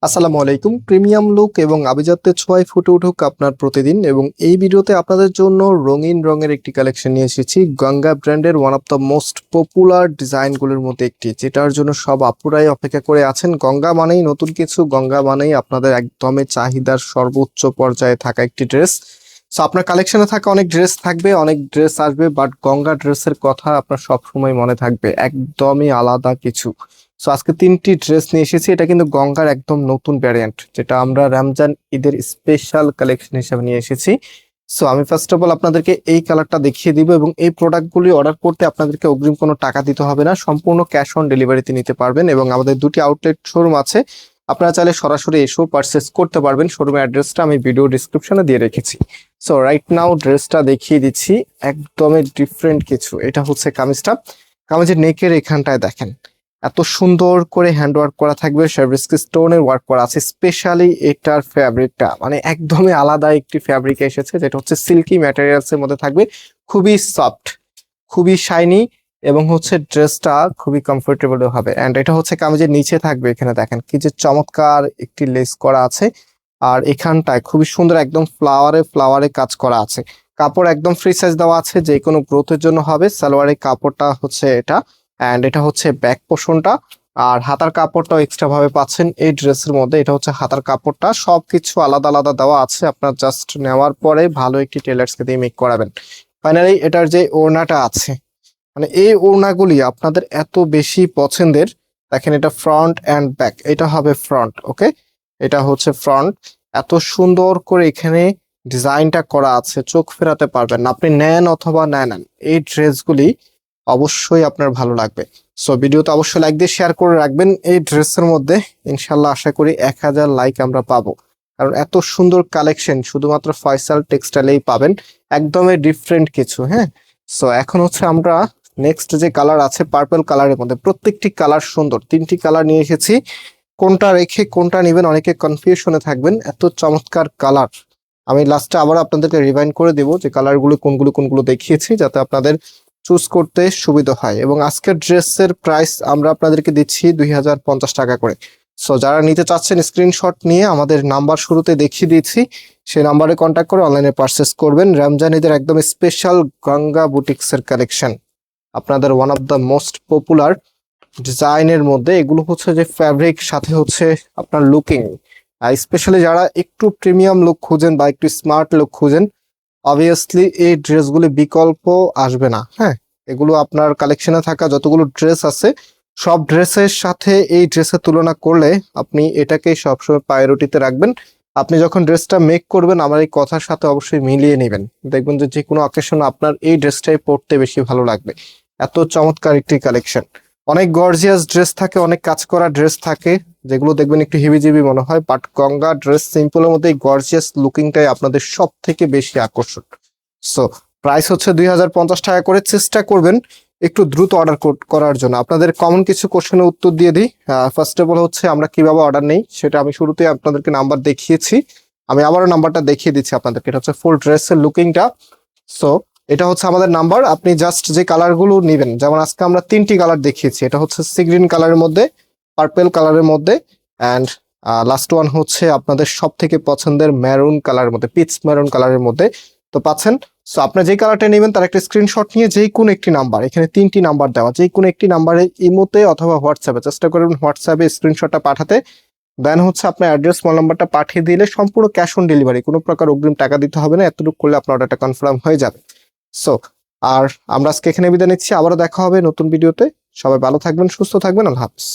আসসালামু আলাইকুম। Premium look এবং আভিজাত্যের ছোঁয়ায় ফুটে উঠুক আপনার প্রতিদিন, এবং এই ভিডিওতে আপনাদের জন্য রঙিন রঙের একটি কালেকশন নিয়ে এসেছি। গঙ্গা ব্র্যান্ডের one of the most popular ডিজাইনগুলোর মধ্যে একটি, যেটার জন্য সব আপুরাই অপেক্ষা করে আছেন। গঙ্গা মানেই নতুন কিছু, গঙ্গা মানেই আপনাদের একদমই চাহিদার সর্বোচ্চ পর্যায়ে থাকা একটি ড্রেস। সো আপনার কালেকশনে থাকা অনেক ড্রেস থাকবে, অনেক ড্রেস আসবে, বাট গঙ্গা ড্রেসের কথা আপনার সবসময় মনে থাকবে, একদমই আলাদা কিছু। সো আজকে তিনটি ড্রেস নিয়ে এসেছি। এটা কিন্তু গঙ্গার একদম নতুন ভ্যারিয়েন্ট, যেটা আমরা রমজান ঈদের স্পেশাল কালেকশন হিসেবে নিয়ে এসেছি। সো আমি ফার্স্ট অফ অল আপনাদেরকে এই কালারটা দেখিয়ে দিব, এবং এই প্রোডাক্টগুলি অর্ডার করতে আপনাদেরকে অগ্রিম কোনো টাকা দিতে হবে না, সম্পূর্ণ ক্যাশ অন ডেলিভারিতে নিতে পারবেন। এবং আমাদের দুটি আউটলেট শোরুম আছে, আপনারা চাইলে সরাসরি এসেও পারচেস করতে পারবেন। শোরুমের অ্যাড্রেসটা আমি ভিডিও ডিসক্রিপশনে দিয়ে রেখেছি। সো রাইট নাও ড্রেসটা দেখিয়ে দিচ্ছি, একদমই ডিফারেন্ট কিছু। এটা হচ্ছে কামিজটা। কামিজের নেকের এখানটায় দেখেন এত সুন্দর করে হ্যান্ড ওয়ার্ক করা থাকবে, ফেব্রিক্স স্টোনের ওয়ার্ক করা আছে। স্পেশালি এটার ফ্যাব্রিকটা মানে একদমই আলাদা একটি ফ্যাব্রিক এসেছে, যেটা হচ্ছে সিল্কি ম্যাটেরিয়ালস এর মধ্যে থাকবে, খুবই সফট, খুবই শাইনি, এবং হচ্ছে ড্রেসটা খুবই কমফোর্টেবল হবে। অ্যান্ড এটা হচ্ছে কামিজের নিচে থাকবে, এখানে দেখেন কি যে চমৎকার একটি লেস করা আছে, আর এখানটায় খুবই সুন্দর একদম ফ্লাওয়ারে ফ্লাওয়ারে কাজ করা আছে। কাপড় একদম ফ্রি সাইজ দেওয়া আছে, যে কোনো গ্রোথের জন্য হবে। সালোয়ারের কাপড়টা হচ্ছে এটা, অ্যান্ড এটা হচ্ছে ব্যাক পোর্শনটা। আর হাতার কাপড়টাও এক্সট্রা ভাবে পাচ্ছেন এই ড্রেসের মধ্যে। এটা হচ্ছে হাতার কাপড়টা, সবকিছু আলাদা আলাদা দেওয়া আছে। আপনার জাস্ট নেওয়ার পরে ভালো একটি টেলার্সকে দিয়ে মেক করাবেন। ফাইনালি এটার যে ওড়নাটা আছে, মানে এই ওড়নাগুলি আপনাদের এত বেশি পছন্দের। দেখেন এটা ফ্রন্ট অ্যান্ড ব্যাক, এটা হবে ফ্রন্ট, ওকে, এটা হচ্ছে ফ্রন্ট। এত সুন্দর করে এখানে ডিজাইনটা করা আছে, চোখ ফেরাতে পারবেন না। আপনি নেন অথবা নেন, এই ড্রেসগুলি অবশ্যই আপনার ভালো লাগবে। সো ভিডিওতে অবশ্যই লাইক দিয়ে শেয়ার করে রাখবেন। এই ড্রেসের মধ্যে ইনশাল্লাহ আশা করি 1000 লাইক আমরা পাবো, কারণ এত সুন্দর কালেকশন শুধুমাত্র ফয়সাল টেক্সটাইলেই পাবেন, একদমই ডিফারেন্ট কিছু। হ্যাঁ, সো এখন হচ্ছে আমরা নেক্সট যে কালার আছে পার্পল কালারের মধ্যে, প্রত্যেকটি কালার সুন্দর। তিনটি কালার নিয়ে এসেছি, কোনটা রেখে কোনটা নেবেন অনেকে কনফিউশনে থাকবেন, এত চমৎকার কালার। আমি লাস্টে আবার আপনাদেরকে রিমাইন্ড করে দেব যে কালারগুলো কোনগুলো কোনগুলো দেখিয়েছি, যাতে আপনাদের চুজ করতে সুবিধা হয়। এবং আজকের ড্রেসের প্রাইস আমরা আপনাদেরকে দিচ্ছি 2050 টাকা করে। সো যারা নিতে চাচ্ছেন স্ক্রিনশট নিয়ে আমাদের নাম্বার শুরুতে দেখিয়ে দিয়েছি, সেই নাম্বারে কন্ট্যাক্ট করে অনলাইনে পারচেস করবেন। রমজান ঈদের একদম স্পেশাল গঙ্গা বুটিক্সের কালেকশন, আপনাদের one of the most popular ডিজাইনের মধ্যে। এগুলো হচ্ছে যে ফ্যাব্রিক, সাথে হচ্ছে আপনার লুকিং, স্পেশালি যারা একটু প্রিমিয়াম লুক খুঁজেন বা একটু স্মার্ট লুক খুঁজেন, অবভিয়াসলি এই ড্রেসগুলি বিকল্প আসবে না। হ্যাঁ, এগুলো আপনার কালেকশনে থাকা যতগুলো ড্রেস আছে, সব ড্রেসের সাথে এই ড্রেসের তুলনা করলে আপনি এটাকেই সবসময় প্রায়োরিটিতে রাখবেন। আপনি যখন ড্রেসটা মেক করবেন আমার এই কথার সাথে অবশ্যই মিলিয়ে নেবেন, দেখবেন যে কোনো অকেশন আপনার এই ড্রেসটাই পরতে বেশি ভালো লাগবে। এত চমৎকার একটি কালেকশন। অনেক গর্জিয়াস ড্রেস থাকে, অনেক কাজ করা ড্রেস থাকে, যেগুলো দেখবেন একটু হেভিজিবি মনে হয়, বাট গঙ্গা ড্রেস সিম্পলের মধ্যে এই গর্জিয়াস লুকিংটাই আপনাদের সব থেকে বেশি আকর্ষণ। সো প্রাইস হচ্ছে 2050 টাকা করে। চেষ্টা করবেন একটু দ্রুত অর্ডার করার জন্য। আপনাদের কমন কিছু কোশ্চেনের উত্তর দিয়ে দিই। ফার্স্ট অফ অল হচ্ছে আমরা কিভাবে অর্ডার নেই, সেটা আমি শুরুতে আপনাদেরকে নাম্বার দেখিয়েছি, আমি আবারও নাম্বারটা দেখিয়ে দিচ্ছি আপনাদেরকে। এটা হচ্ছে ফুল ড্রেসের লুকিংটা। সো এটা হচ্ছে আমাদের নাম্বার। আপনি জাস্ট যে কালারগুলো নেবেন, যেমন আজকে আমরা তিনটি কালার দেখিয়েছি, এটা হচ্ছে সি গ্রিন কালারের মধ্যে, পার্পেল কালারের মধ্যে, অ্যান্ড লাস্ট ওয়ান হচ্ছে আপনাদের সব থেকে পছন্দের মেরুন কালারের মধ্যে, পিচ মেরুন কালারের মধ্যে। তো পাচ্ছেন। সো আপনার যে কালারটা নেবেন তার একটা স্ক্রিনশট নিয়ে যে কোনো একটি নাম্বার, এখানে তিনটি নাম্বার দেওয়া, যে কোনো একটি নাম্বারে ইমোতে অথবা হোয়াটসঅ্যাপে, চেষ্টা করবেন হোয়াটসঅ্যাপে স্ক্রিনশটটা পাঠাতে। দেন হচ্ছে আপনার অ্যাড্রেস মোবাইল নাম্বারটা পাঠিয়ে দিলে সম্পূর্ণ ক্যাশ অন ডেলিভারি, কোনো প্রকার অগ্রিম টাকা দিতে হবে না। এতটুকু করলে আপনার অর্ডারটা কনফার্ম হয়ে যাবে। সো আর আমরা আজকে এখানে বিদায় নিচ্ছি, আবারও দেখা হবে নতুন ভিডিওতে। সবাই ভালো থাকবেন, সুস্থ থাকবেন, আল্লাহ হাফিজ।